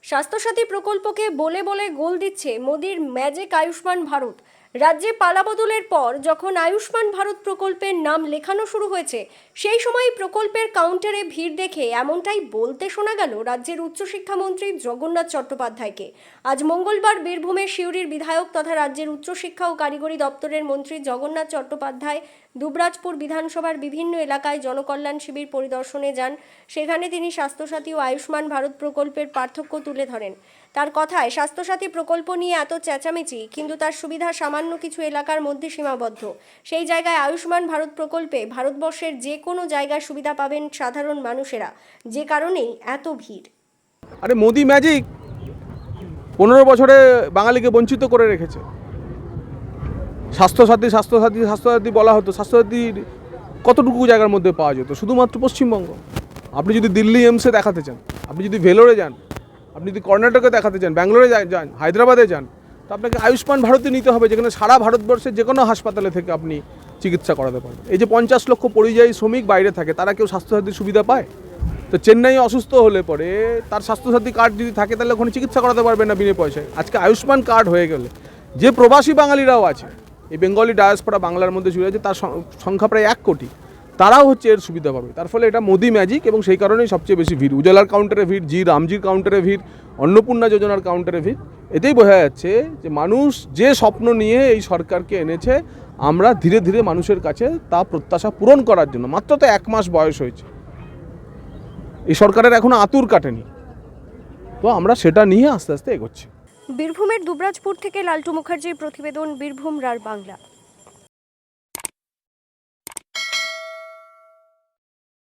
স্বাস্থ্যসাথী প্রকল্পকে বলে বলে গোল দিচ্ছে মোদির ম্যাজিক আয়ুষ্মান ভারত। রাজ্যে পালাবদলের পর যখন আয়ুষ্মান ভারত প্রকল্পের নাম লেখানো শুরু হয়েছে, সেই সময় প্রকল্পের কাউন্টারে ভিড় দেখে এমনটাই বলতে শোনা গেল রাজ্যের উচ্চশিক্ষামন্ত্রী জগন্নাথ চট্টোপাধ্যায়কে। আজ মঙ্গলবার বীরভূমের সিউড়ির বিধায়ক তথা রাজ্যের উচ্চশিক্ষা ও কারিগরি দপ্তরের মন্ত্রী জগন্নাথ চট্টোপাধ্যায় দুবরাজপুর বিধানসভার বিভিন্ন এলাকায় জনকল্যাণ শিবির পরিদর্শনে যান। সেখানে তিনি স্বাস্থ্যসাথী ও আয়ুষ্মান ভারত প্রকল্পের পার্থক্য তুলে ধরেন। তার কথায়, স্বাস্থ্যসাথী প্রকল্প নিয়ে এত চেঁচামেচি, কিন্তু তার সুবিধা সামান্য কিছু এলাকার মধ্যে সীমাবদ্ধ। সেই জায়গায় আয়ুষ্মান ভারত প্রকল্পে ভারতবর্ষের যে কোনো জায়গায় সুবিধা পাবেন সাধারণ মানুষেরা, যে কারণেই এত ভিড়। আরে মোদি ম্যাজিক 15 বছরে বাঙালিকে বঞ্চিত করে রেখেছে। স্বাস্থ্যসাথী বলা হতো, স্বাস্থ্যসাথীর কতটুকু জায়গার মধ্যে পাওয়া যেত? শুধুমাত্র পশ্চিমবঙ্গ। আপনি যদি দিল্লি এমসে দেখাতে চান, আপনি যদি ভেলোরে যান, আপনি যদি কর্ণাটকে দেখাতে চান, ব্যাঙ্গালোরে যান, হায়দ্রাবাদে যান, তো আপনাকে আয়ুষ্মান ভারতে নিতে হবে, যেখানে সারা ভারতবর্ষের যে কোনো হাসপাতালে থেকে আপনি চিকিৎসা করাতে পারেন। এই যে 50 লক্ষ পরিযায়ী শ্রমিক বাইরে থাকে, তারা কেউ স্বাস্থ্যসাথীর সুবিধা পায়? তো চেন্নাই অসুস্থ হলে পরে তার স্বাস্থ্যসাথী কার্ড যদি থাকে, তাহলে ওখানে চিকিৎসা করাতে পারবেন না বিনা পয়সায়। আজকে আয়ুষ্মান কার্ড হয়ে গেলে যে প্রবাসী বাঙালিরাও আছে, এই বেঙ্গলি ডায়াসপোরা বাংলার মধ্যে জুড়ে আছে, তার সংখ্যা প্রায় 1 কোটি, তারাও হচ্ছে এর সুবিধা পাবে। তার ফলে এটা মোদি ম্যাজিক, এবং সেই কারণেই সবচেয়ে বেশি ভিড়। উজালার কাউন্টারে ভিড়, রামজির কাউন্টারে ভিড়, অন্নপূর্ণা যোজনার কাউন্টারে ভিড়। এতেই বোঝা যাচ্ছে যে মানুষ যে স্বপ্ন নিয়ে এই সরকারকে এনেছে, আমরা ধীরে ধীরে মানুষের কাছে তা প্রত্যাশা পূরণ করার জন্য, মাত্র তো 1 মাস বয়স হয়েছে, এই সরকারের এখনো আতুর কাটেনি, তো আমরা সেটা নিয়ে আস্তে আস্তে এগোচ্ছি। বীরভূমের দুবরাজপুর থেকে লালটু মুখার্জির প্রতিবেদন, বীরভূম রার বাংলা।